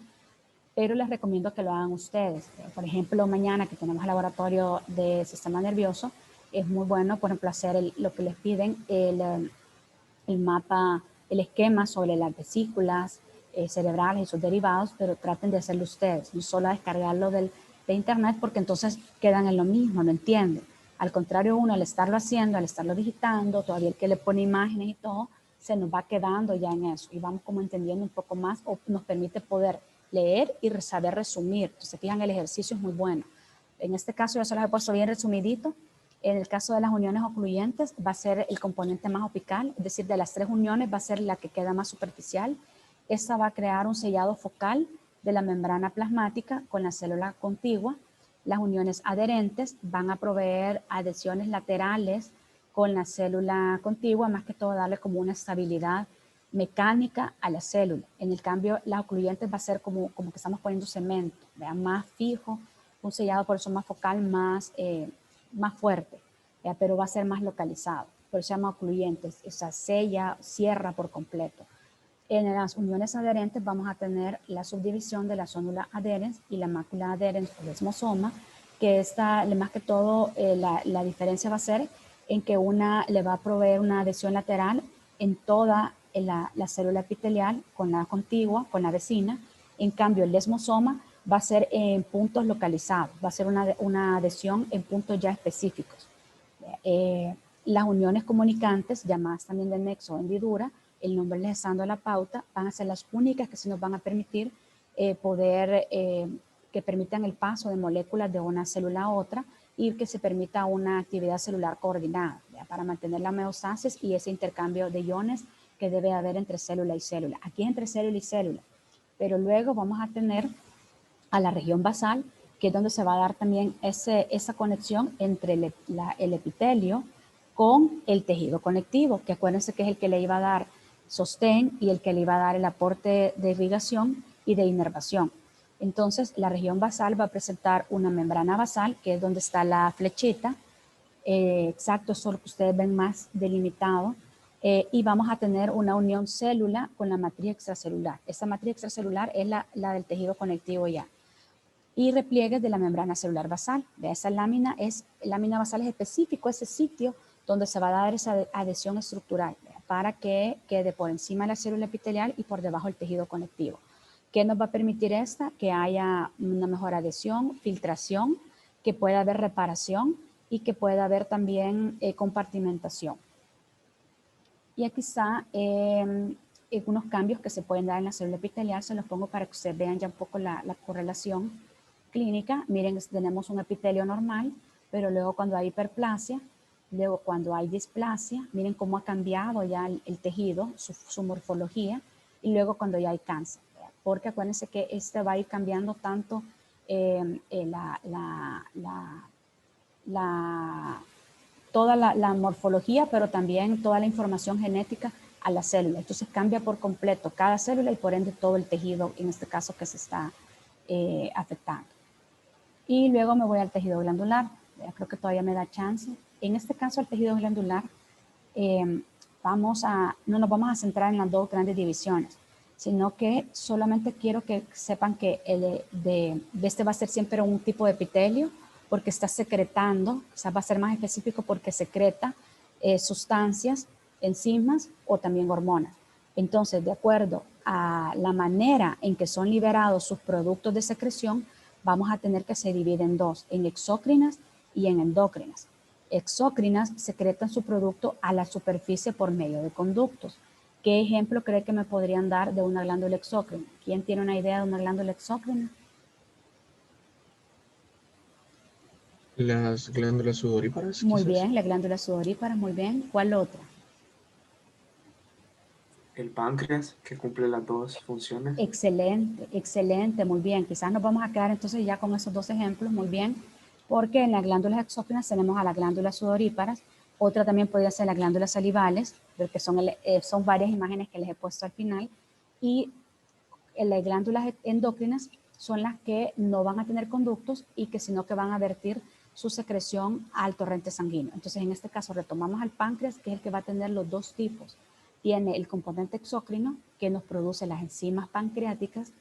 pero les recomiendo que lo hagan ustedes. Por ejemplo, mañana que tenemos el laboratorio de sistema nervioso, es muy bueno, por ejemplo, hacer lo que les piden, el mapa, el esquema sobre las vesículas cerebrales y sus derivados, pero traten de hacerlo ustedes, no solo descargarlo de internet, porque entonces quedan en lo mismo, no entienden. Al contrario, uno al estarlo haciendo, al estarlo digitando, todavía el que le pone imágenes y todo, se nos va quedando ya en eso y vamos como entendiendo un poco más, o nos permite poder leer y saber resumir. Entonces, fijan, el ejercicio es muy bueno. En este caso yo se los he puesto bien resumidito. En el caso de las uniones ocluyentes va a ser el componente más apical, es decir, de las tres uniones va a ser la que queda más superficial. Esta va a crear un sellado focal de la membrana plasmática con la célula contigua. Las uniones adherentes van a proveer adhesiones laterales con la célula contigua, más que todo darle como una estabilidad mecánica a la célula. En el cambio, las ocluyentes va a ser como que estamos poniendo cemento, vean, más fijo, un sellado por eso más focal, más fuerte, pero va a ser más localizado. Por eso se llama ocluyentes, o sea, sella, cierra por completo. En las uniones adherentes vamos a tener la subdivisión de la zónula adherens y la mácula adherens o desmosoma, que esta, más que todo, la diferencia va a ser en que una le va a proveer una adhesión lateral en toda la célula epitelial con la contigua, con la vecina. En cambio, el desmosoma va a ser en puntos localizados, va a ser una adhesión en puntos ya específicos. Las uniones comunicantes, llamadas también de nexo o hendidura, el nombre les está dando la pauta, van a ser las únicas que sí nos van a permitir que permitan el paso de moléculas de una célula a otra y que se permita una actividad celular coordinada, ¿ya? Para mantener la homeostasis y ese intercambio de iones que debe haber entre célula y célula. Aquí entre célula y célula, pero luego vamos a tener a la región basal, que es donde se va a dar también esa conexión entre el epitelio con el tejido conectivo, que acuérdense que es el que le iba a dar sostén y el que le iba a dar el aporte de irrigación y de inervación. Entonces, la región basal va a presentar una membrana basal, que es donde está la flechita, exacto, eso es lo que ustedes ven más delimitado, y vamos a tener una unión célula con la matriz extracelular. Esa matriz extracelular es la del tejido conectivo ya. Y repliegues de la membrana celular basal. Esa lámina basal es específico, ese sitio donde se va a dar esa adhesión estructural, ¿verdad? Para que quede por encima de la célula epitelial y por debajo el tejido conectivo. ¿Qué nos va a permitir esta? Que haya una mejor adhesión, filtración, que pueda haber reparación y que pueda haber también compartimentación. Y aquí está algunos cambios que se pueden dar en la célula epitelial, se los pongo para que ustedes vean ya un poco la correlación clínica. Miren, tenemos un epitelio normal, pero luego cuando hay hiperplasia, luego cuando hay displasia, miren cómo ha cambiado ya el tejido, su morfología, y luego cuando ya hay cáncer, ¿verdad? Porque acuérdense que este va a ir cambiando tanto toda la morfología, pero también toda la información genética a la célula. Entonces cambia por completo cada célula y por ende todo el tejido, en este caso que se está afectando. Y luego me voy al tejido glandular. Creo que todavía me da chance. En este caso, el tejido glandular, no nos vamos a centrar en las dos grandes divisiones, sino que solamente quiero que sepan que este va a ser siempre un tipo de epitelio, porque está secretando, o sea, va a ser más específico porque secreta sustancias, enzimas o también hormonas. Entonces, de acuerdo a la manera en que son liberados sus productos de secreción, vamos a tener que se divide en dos, en exócrinas y en endócrinas. Exócrinas secretan su producto a la superficie por medio de conductos. ¿Qué ejemplo cree que me podrían dar de una glándula exócrina? ¿Quién tiene una idea de una glándula exócrina? Las glándulas sudoríparas. Muy quizás. bien, la glándula sudorípara, muy bien. ¿Cuál otra? El páncreas, que cumple las dos funciones. Excelente, excelente, muy bien. Quizás nos vamos a quedar entonces ya con esos dos ejemplos, muy bien, porque en las glándulas exócrinas tenemos a las glándulas sudoríparas, otra también podría ser las glándulas salivales, porque son varias imágenes que les he puesto al final, y las glándulas endócrinas son las que no van a tener conductos y que sino que van a vertir su secreción al torrente sanguíneo. Entonces, en este caso retomamos al páncreas, que es el que va a tener los dos tipos. Tiene el componente exócrino, que nos produce las enzimas pancreáticas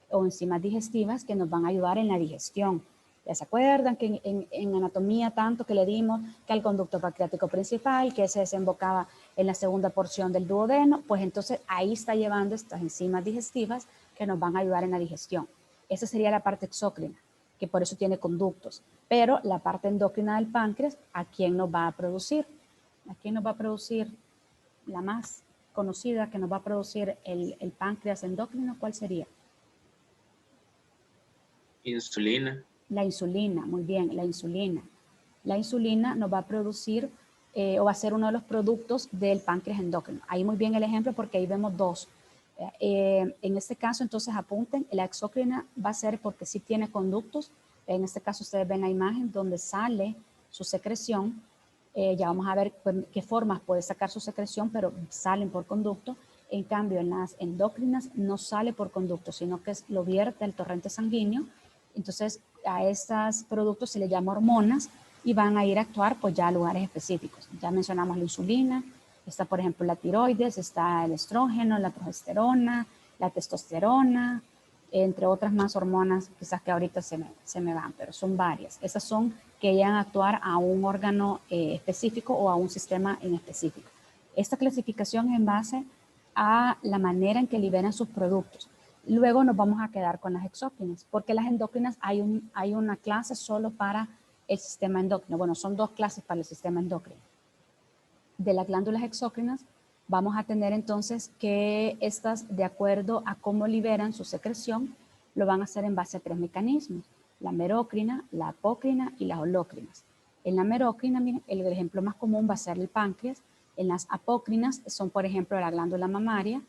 o enzimas digestivas que nos van a ayudar en la digestión. ¿Ya se acuerdan que en anatomía tanto que le dimos que al conducto pancreático principal, que se desembocaba en la segunda porción del duodeno? Pues entonces ahí está llevando estas enzimas digestivas que nos van a ayudar en la digestión. Esa sería la parte exócrina, que por eso tiene conductos. Pero la parte endocrina del páncreas, ¿a quién nos va a producir? ¿A quién nos va a producir? La más conocida que nos va a producir el páncreas endocrino, ¿cuál sería? Insulina. La insulina, muy bien, la insulina. La insulina nos va a producir o va a ser uno de los productos del páncreas endocrino. Ahí muy bien el ejemplo porque ahí vemos dos. En este caso, entonces apunten, la exócrina va a ser porque sí tiene conductos. En este caso ustedes ven la imagen donde sale su secreción. Ya vamos a ver qué formas puede sacar su secreción, pero salen por conducto. En cambio, en las endócrinas no sale por conducto, sino que lo vierte al torrente sanguíneo. Entonces, a estos productos se les llama hormonas y van a ir a actuar pues ya a lugares específicos. Ya mencionamos la insulina, Está, por ejemplo, la tiroides, está el estrógeno, la progesterona, la testosterona, entre otras más hormonas, quizás que ahorita se me van, pero son varias. Esas son que llegan a actuar a un órgano específico o a un sistema en específico. Esta clasificación es en base a la manera en que liberan sus productos. Luego nos vamos a quedar con las exócrinas, porque las endócrinas hay una clase solo para el sistema endocrino. Bueno, son 2 clases para el sistema endocrino. De las glándulas exócrinas vamos a tener entonces que estas, de acuerdo a cómo liberan su secreción, lo van a hacer en base a 3 mecanismos: la merocrina, la apócrina y las holócrinas. En la merocrina, miren, el ejemplo más común va a ser el páncreas. En las apócrinas son, por ejemplo, la glándula mamaria.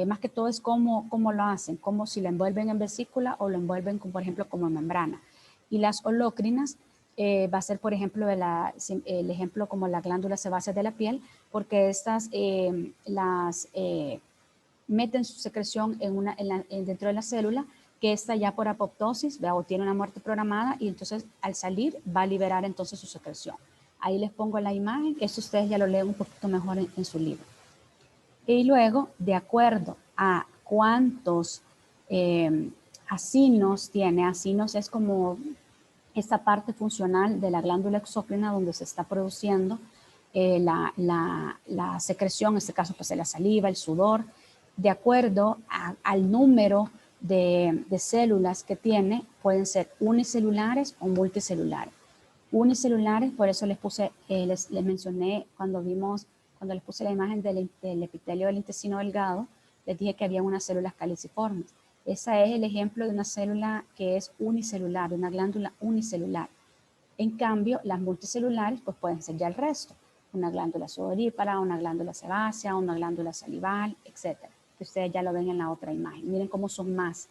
Más que todo es cómo lo hacen, como si lo envuelven en vesícula o lo envuelven, por ejemplo, como membrana. Y las holócrinas va a ser, por ejemplo, el ejemplo como la glándula sebácea de la piel, porque estas meten su secreción dentro de la célula, que está ya por apoptosis, o tiene una muerte programada, y entonces al salir va a liberar entonces su secreción. Ahí les pongo la imagen, eso ustedes ya lo leen un poquito mejor en su libro. Y luego, de acuerdo a cuántos acinos tiene, acinos es como esta parte funcional de la glándula exócrina donde se está produciendo la secreción, en este caso pues de la saliva, el sudor, de acuerdo al número de células que tiene, pueden ser unicelulares o multicelulares. Unicelulares, por eso les mencioné cuando les puse la imagen del epitelio del intestino delgado, les dije que había unas células caliciformes. Ese es el ejemplo de una célula que es unicelular, una glándula unicelular. En cambio, las multicelulares pues pueden ser ya el resto, una glándula sudorípara, una glándula sebácea, una glándula salival, etcétera. Que ustedes ya lo ven en la otra imagen. Miren cómo son más.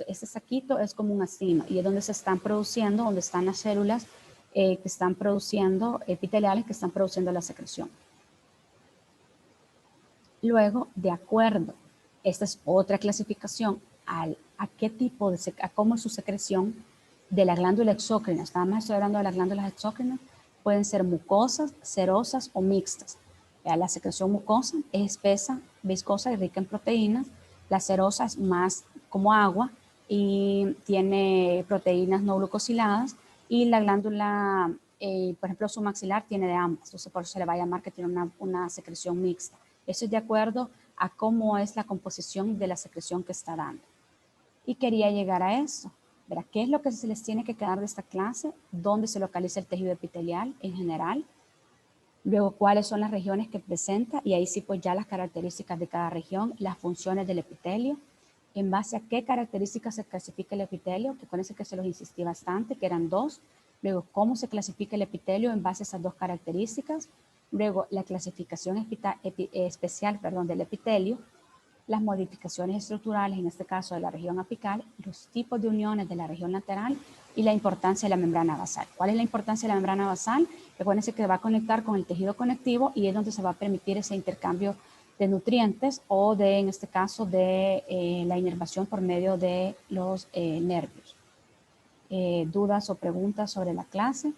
Este saquito es como un acino y es donde se están produciendo, donde están las células que están produciendo, epiteliales que están produciendo la secreción. Luego, de acuerdo, esta es otra clasificación a qué tipo a cómo es su secreción de la glándula exócrina. Estoy hablando de las glándulas exócrinas, pueden ser mucosas, serosas o mixtas. La secreción mucosa es espesa, viscosa y rica en proteínas. La serosa es más como agua y tiene proteínas no glucosiladas, y la glándula, por ejemplo, su maxilar tiene de ambas, entonces por eso se le va a llamar que tiene una secreción mixta. Eso es de acuerdo a cómo es la composición de la secreción que está dando. Y quería llegar a eso. ¿Verdad? ¿Qué es lo que se les tiene que quedar de esta clase? ¿Dónde se localiza el tejido epitelial en general? Luego, ¿cuáles son las regiones que presenta? Y ahí sí, pues ya las características de cada región, las funciones del epitelio, en base a qué características se clasifica el epitelio, que con eso que se los insistí bastante, que eran 2. Luego, cómo se clasifica el epitelio en base a esas 2 características. Luego, la clasificación especial del epitelio, las modificaciones estructurales, en este caso de la región apical, los tipos de uniones de la región lateral y la importancia de la membrana basal. ¿Cuál es la importancia de la membrana basal? Recuérdense que va a conectar con el tejido conectivo y es donde se va a permitir ese intercambio de nutrientes o en este caso, de la inervación por medio de los nervios. ¿Dudas o preguntas sobre la clase?